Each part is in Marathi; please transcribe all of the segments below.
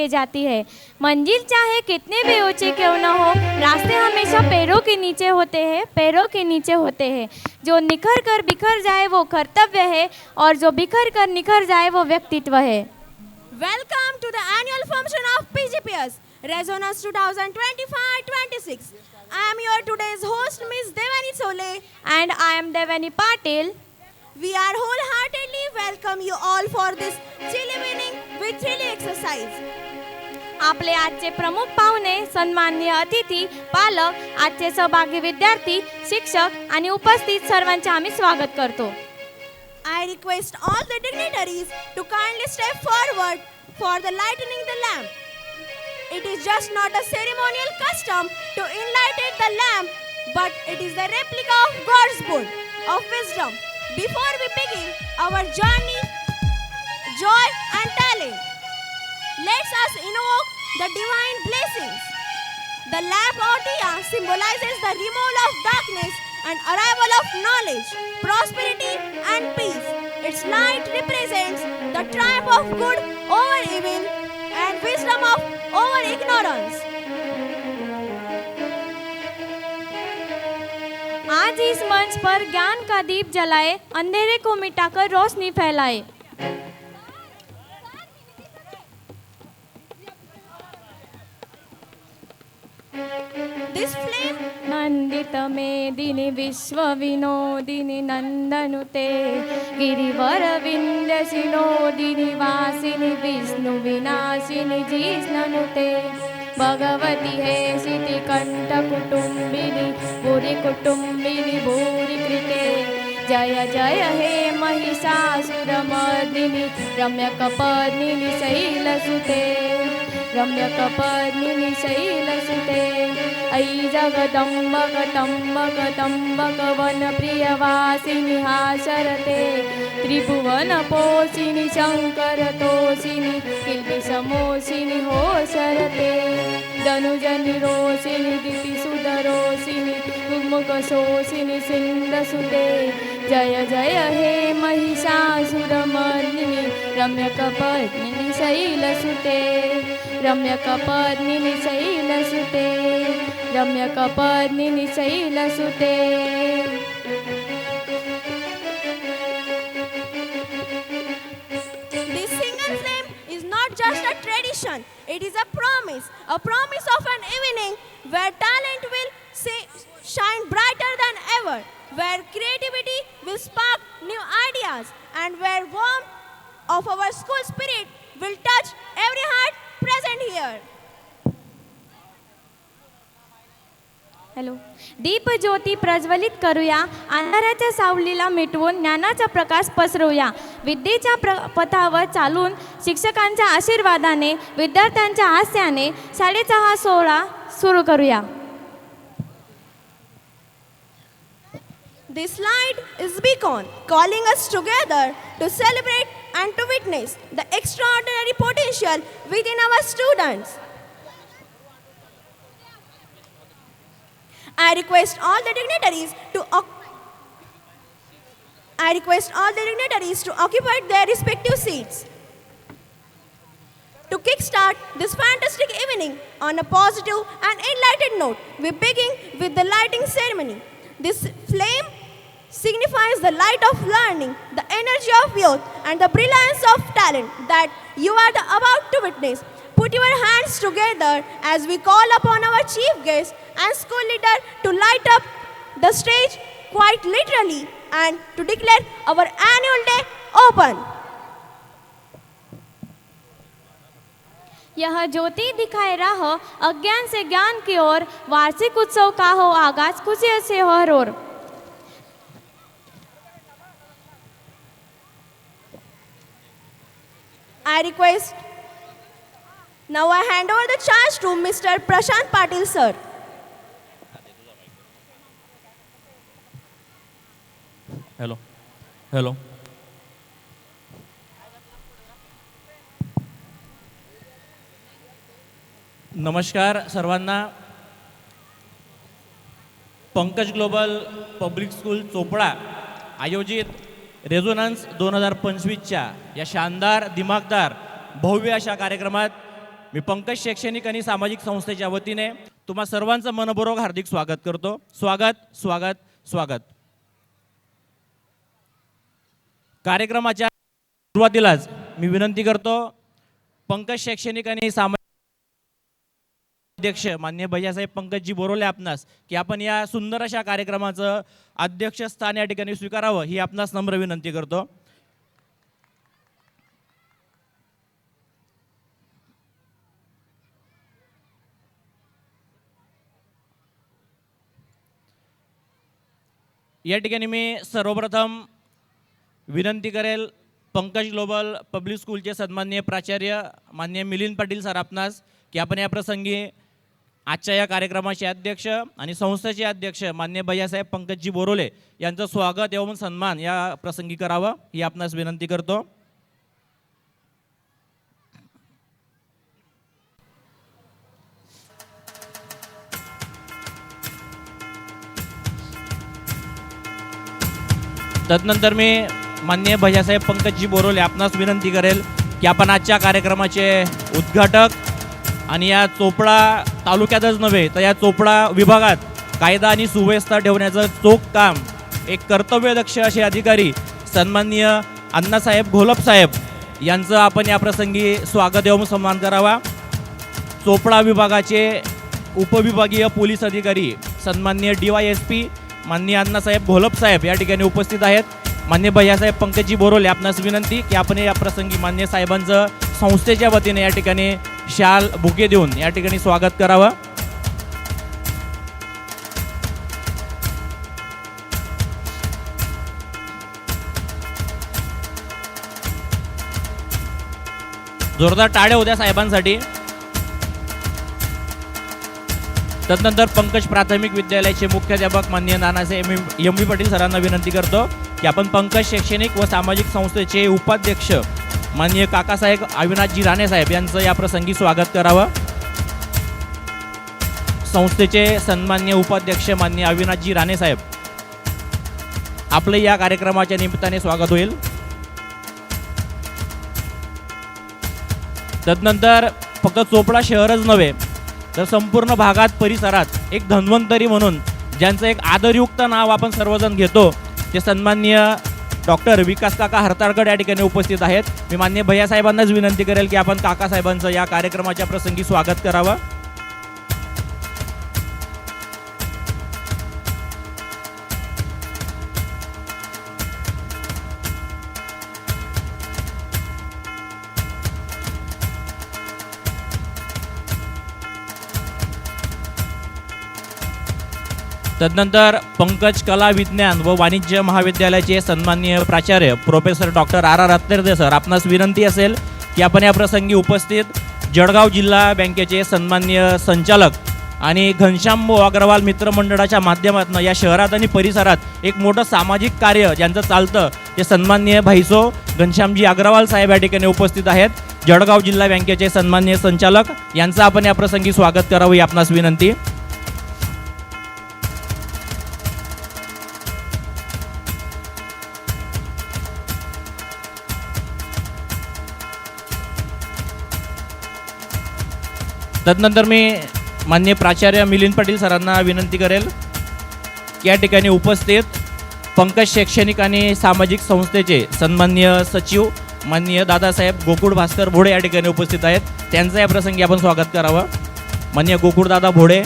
जाती है। मंजिल चाहे कितने भी ऊंचे क्यों न हो, रास्ते हमेशा पैरों के नीचे होते हैं। जो निखर कर बिखर जाए वो कर्तव्य है, और जो बिखर कर निखर जाए वो व्यक्तित्व है। Welcome to the annual function of PGPS Resonance 2025-26. I am your today's host, Miss Devani Sole, And I am Devani Patil. We are wholeheartedly welcome you all for this chill evening with thrilling exercise. आपले आजचे प्रमुख पाहुणे, सन्माननीय अतिथी, पालक, आजचे सहभागी विद्यार्थी, शिक्षक आणि उपस्थित सर्वांचे आम्ही स्वागत करतो. I request all the dignitaries to kindly step forward for the lighting the lamp. It is just not a ceremonial custom to enlighten the lamp, but it is the replica of God's book of wisdom. Before we begin our journey, joy and talent, let us invoke the divine blessings. The lamp or diya symbolizes the removal of darkness and arrival of knowledge, prosperity and peace. Its light represents the triumph of good over evil and wisdom over ignorance. आज इस मंच पर ज्ञान का दीप जलाए, अंधेरे को मिटाकर रोशनी फैलाए. This flame नंदित मेदिनि विश्व विनोदिनि नंदनुते, गिरिवर विंध्यसिनोदिनि वासिनि विष्णु विनाशिनि जिष्णनुते. भगवती हे सिति कंठ कुटुंबिनी, भूरि कुटुंबिनी भूरि कृते. जय जय हे महिषासुरमर्दिनि, रम्यकपर्दिनि शैलसुते. रम्यकपर्दिनि शैलसुते. ऐ जगदम्बक तम्बक तम्बक वन प्रियवासिनि हासरते. त्रिभुवन पोषिनि शंकर तोषिनि, किल्बिषमोषिनि होशरते. धनुजनि रोषिनि दिति सुदरोषिनि, गुमुख शोषिनि सिंधसुते. जय जय हे Mahishasuramardini, रम्यकपर्दिनि शैलसुते. रम्यकपर्दिनि शैलसुते. रम्यकपर्दिनि शैलसुते. This single flame is not just a tradition, it is a promise of an evening where talent will shine brighter than ever, where creativity will spark new ideas, and where warmth of our school spirit will touch every heart present here. Hello. दीप ज्योती प्रज्वलित करूया, अंधाराच्या सावलीला मिटवून ज्ञानाचा प्रकाश पसरवूया. विद्येच्या पथावर चालून शिक्षकांच्या आशीर्वादाने, विद्यार्थ्यांच्या हास्याने शाळेचा हा सोहळा सुरू करूया. This light is beacon calling us together to celebrate and to witness the extraordinary potential within our students. I request all the dignitaries to occupy their respective seats. To kickstart this fantastic evening on a positive and enlightened note, we begin with the lighting ceremony. This flame signifies the light of learning, the energy of youth, and the brilliance of talent that you are about to witness. Put your hands together as we call upon our chief guest and school leader to light up the stage quite literally and to declare our annual day open. यह ज्योति दिखाए राह, अज्ञान से ज्ञान की ओर. वार्षिक उत्सव का हो आगाज, खुशी से हो हर or. I request now I hand over the charge to Mr. Prashant Patil sir. Hello. नमस्कार सर्वांना. Pankaj global public school Chopda आयोजित रेझोनन्स 2025च्या या शानदार दिमागदार भव्य अशा कार्यक्रमात मी पंकज शैक्षणिक आणि सामाजिक संस्थेच्या वतीने तुम्हा सर्वांचं मनपूर्वक हार्दिक स्वागत करतो. स्वागत स्वागत स्वागत. कार्यक्रमाच्या सुरुवातीलाच मी विनंती करतो पंकज शैक्षणिक आणि सामाजिक अध्यक्ष माननीय भैयासाहेब पंकजजी बोरोले आपणास की आपण या सुंदर अशा कार्यक्रमाचं अध्यक्षस्थान या ठिकाणी स्वीकारावं ही आपणास नम्र विनंती करतो. या ठिकाणी मी सर्वप्रथम विनंती करेल पंकज ग्लोबल पब्लिक स्कूलचे सन्माननीय प्राचार्य माननीय मिलिंद पाटील सर आपणास की आपण या प्रसंगी आजच्या या कार्यक्रमाचे अध्यक्ष आणि संस्थेचे अध्यक्ष माननीय भैयासाहेब पंकजजी बोरोले यांचं स्वागत एवं सन्मान या प्रसंगी करावं ही आपणास विनंती करतो. तदनंतर मी माननीय भैयासाहेब पंकजजी बोरोले आपणास विनंती करेल की आपण आजच्या कार्यक्रमाचे उद्घाटक आणि या चोपडा तालुक्यातच नव्हे तर या चोपडा विभागात कायदा आणि सुव्यवस्था ठेवण्याचं चोख काम एक कर्तव्यदक्ष असे अधिकारी सन्माननीय अण्णासाहेब घोलप साहेब यांचं आपण या प्रसंगी स्वागत एवं सन्मान करावा. चोपडा विभागाचे उपविभागीय पोलीस अधिकारी सन्माननीय DYSP माननीय अण्णासाहेब घोलप साहेब या ठिकाणी उपस्थित आहेत. माननीय भैयासाहेब पंकजजी बोरोले आपणास विनंती की आपण या प्रसंगी माननीय साहेबांचं संस्थेच्या वतीने या ठिकाणी शाल बुके देऊन या ठिकाणी स्वागत करावं. जोरदार टाळ्या होत्या साहेबांसाठी. तदनंतर पंकज प्राथमिक विद्यालयाचे मुख्याध्यापक माननीय नानासाहेब MV पाटील सरांना विनंती करतो की आपण पंकज शैक्षणिक व सामाजिक संस्थेचे उपाध्यक्ष माननीय काकासाहेब अविनाशजी राणे साहेब यांचं या प्रसंगी स्वागत करावं. संस्थेचे सन्माननीय उपाध्यक्ष माननीय अविनाशजी राणे साहेब आपले या कार्यक्रमाच्या निमित्ताने स्वागत होईल. तदनंतर फक्त चोपडा शहरच नव्हे तर संपूर्ण भागात परिसरात एक धन्वंतरी म्हणून ज्यांचं एक आदरयुक्त नाव आपण सर्वजण घेतो ते सन्माननीय डॉक्टर विकास काका हरताळकर या ठिकाणी उपस्थित आहेत. मी माननीय भैयासाहेबांनाच विनंती करेल की आपण काकासाहेबांचं या कार्यक्रमाच्या प्रसंगी स्वागत करावं. तदनंतर पंकज कला विज्ञान व वाणिज्य महाविद्यालयाचे सन्माननीय प्राचार्य professor doctor RR Attarde sir आपणास विनंती असेल की आपण या प्रसंगी उपस्थित जळगाव जिल्हा बँकेचे सन्माननीय संचालक आणि घनश्याम अग्रवाल मित्रमंडळाच्या माध्यमातून या शहरात आणि परिसरात एक मोठं सामाजिक कार्य ज्यांचं चालतं ते सन्माननीय भाईसो घनश्यामजी अग्रवाल साहेब या ठिकाणी उपस्थित आहेत. जळगाव जिल्हा बँकेचे सन्माननीय संचालक यांचं आपण या प्रसंगी स्वागत करावं ही आपणास विनंती. तदनंतर मी माननीय प्राचार्य मिलिंद पाटील सरांना विनंती करेल की या ठिकाणी उपस्थित पंकज शैक्षणिक आणि सामाजिक संस्थेचे सन्माननीय सचिव माननीय दादासाहेब गोकुळ भास्कर भोडे या ठिकाणी उपस्थित आहेत. त्यांचं या प्रसंगी आपण स्वागत करावं. माननीय गोकुळदादा भोडे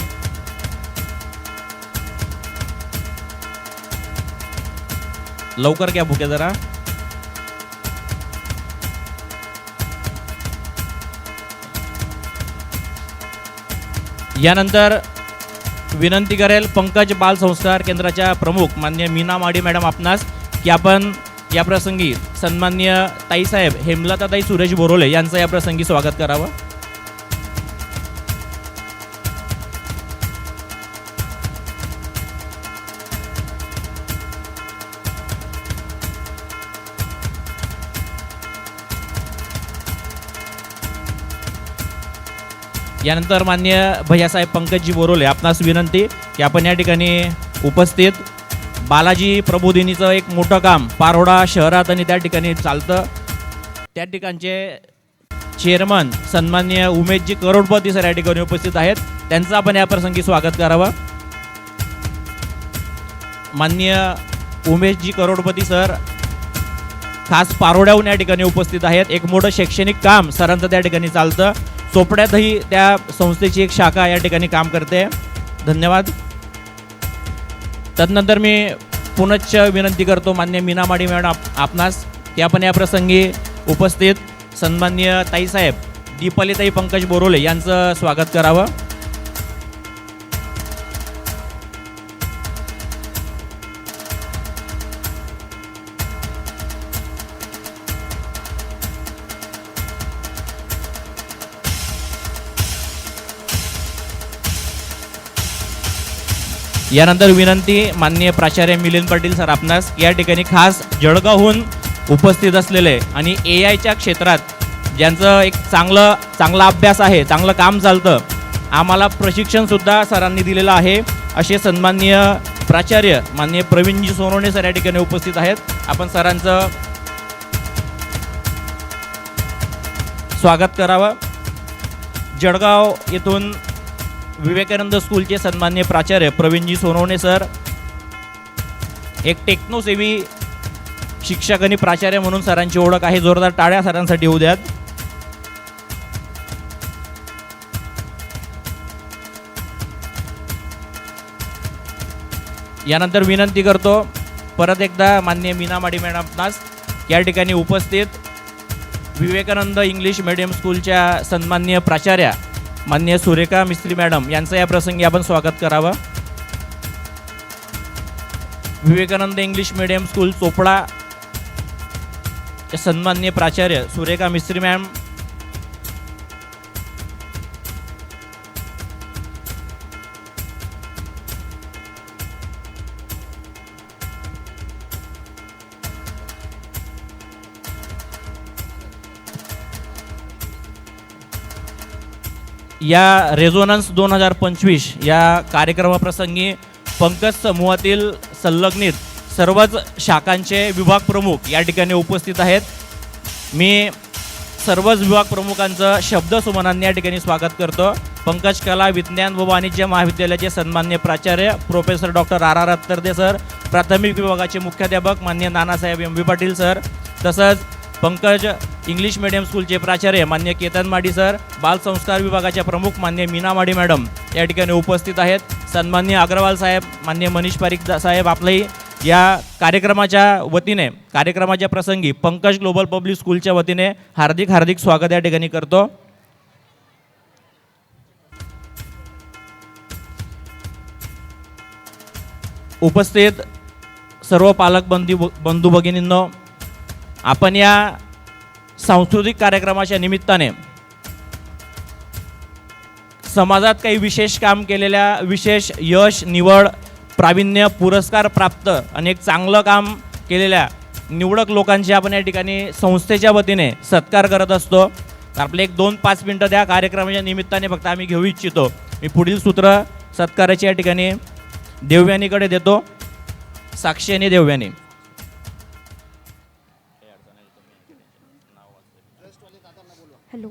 लवकर घ्या बुके जरा. यानंतर विनंती करेल पंकज बाल संस्कार केंद्राच्या प्रमुख माननीय मीना माडी मॅडम आपणास की आपण या प्रसंगी सन्माननीय ताईसाहेब हेमलताताई सुरेश बोरोले यांचं या प्रसंगी स्वागत करावं. यानंतर माननीय भैयासाहेब पंकजजी बोरोले आपणास विनंती की आपण या ठिकाणी उपस्थित बालाजी प्रबोधिनीचं एक मोठं काम पारोडा शहरात आणि त्या ठिकाणी चालतं त्या ठिकाणचे चेअरमन सन्माननीय उमेशजी करोडपती सर या ठिकाणी उपस्थित आहेत. त्यांचं आपण या प्रसंगी स्वागत करावं. माननीय उमेशजी करोडपती सर खास पारोड्याहून या ठिकाणी उपस्थित आहेत. एक मोठं शैक्षणिक काम सरांचं त्या ठिकाणी चालतं. चोपड्यातही त्या संस्थेची एक शाखा या ठिकाणी काम करते. धन्यवाद. तदनंतर मी पुनश्च विनंती करतो मान्य मीना माडी मॅडम आपणास की आपण या प्रसंगी उपस्थित सन्माननीय ताईसाहेब दीपालीताई पंकज बोरोले यांचं स्वागत करावं. यानंतर विनंती माननीय प्राचार्य मिलिंद पाटील सर आपणास या ठिकाणी खास जळगावहून उपस्थित असलेले आणि AIच्या क्षेत्रात ज्यांचं एक चांगला अभ्यास आहे, चांगलं काम चालतं, आम्हाला प्रशिक्षणसुद्धा सरांनी दिलेलं आहे असे सन्माननीय प्राचार्य माननीय प्रवीणजी सोनवणे सर या ठिकाणी उपस्थित आहेत. आपण सरांचं स्वागत करावं. जळगाव येथून विवेकानंद स्कूलचे सन्माननीय प्राचार्य प्रवीणजी सोनवणे सर एक टेक्नोसेवी शिक्षक आणि प्राचार्य म्हणून सरांची ओळख आहे. जोरदार टाळ्या सरांसाठी होऊ द्यात. यानंतर विनंती करतो परत एकदा माननीय मीना माडी मॅडमनास या ठिकाणी उपस्थित विवेकानंद इंग्लिश मीडियम स्कूलच्या सन्माननीय प्राचार्या माननीय सुरेखा मिस्त्री मॅडम यांचं या प्रसंगी आपण स्वागत करावं. Vivekananda English medium school Chopda सन्माननीय प्राचार्य सुरेखा मिस्त्री मॅम, या रेझोनन्स 2025 या कार्यक्रमाप्रसंगी पंकज समूहातील संलग्नित सर्वच शाखांचे विभाग प्रमुख या ठिकाणी उपस्थित आहेत. मी सर्वच विभाग प्रमुखांचं शब्दसुमनांनी या ठिकाणी स्वागत करतो. पंकज कला विज्ञान व वाणिज्य महाविद्यालयाचे सन्माननीय प्राचार्य professor doctor RR Attarde sir, प्राथमिक विभागाचे मुख्याध्यापक माननीय नानासाहेब MB पाटील सर, तसंच पंकज इंग्लिश मीडियम स्कूलचे प्राचार्य मान्य केतन माडी सर, बालसंस्कार विभागाच्या प्रमुख मान्य मीना माडी मॅडम या ठिकाणी उपस्थित आहेत. सन्माननीय अग्रवाल साहेब, मान्य मनीष पारिक साहेब, आपलंही या कार्यक्रमाच्या वतीने कार्यक्रमाच्या प्रसंगी पंकज ग्लोबल पब्लिक स्कूलच्या वतीने हार्दिक स्वागत या ठिकाणी करतो. उपस्थित सर्व पालक बंधू भगिनींनो, आपण या सांस्कृतिक कार्यक्रमाच्या निमित्ताने समाजात काही विशेष काम केलेल्या, विशेष यश, निवड, प्रावीण्य, पुरस्कार प्राप्त आणि एक चांगलं काम केलेल्या निवडक लोकांची आपण या ठिकाणी संस्थेच्या वतीने सत्कार करत असतो. तर आपले 2-5 मिनटं त्या कार्यक्रमाच्या निमित्ताने फक्त आम्ही घेऊ इच्छितो. मी पुढील सूत्र सत्काराची या ठिकाणी देवयानीकडे देतो. साक्षी आणि देवयानी. हेलो.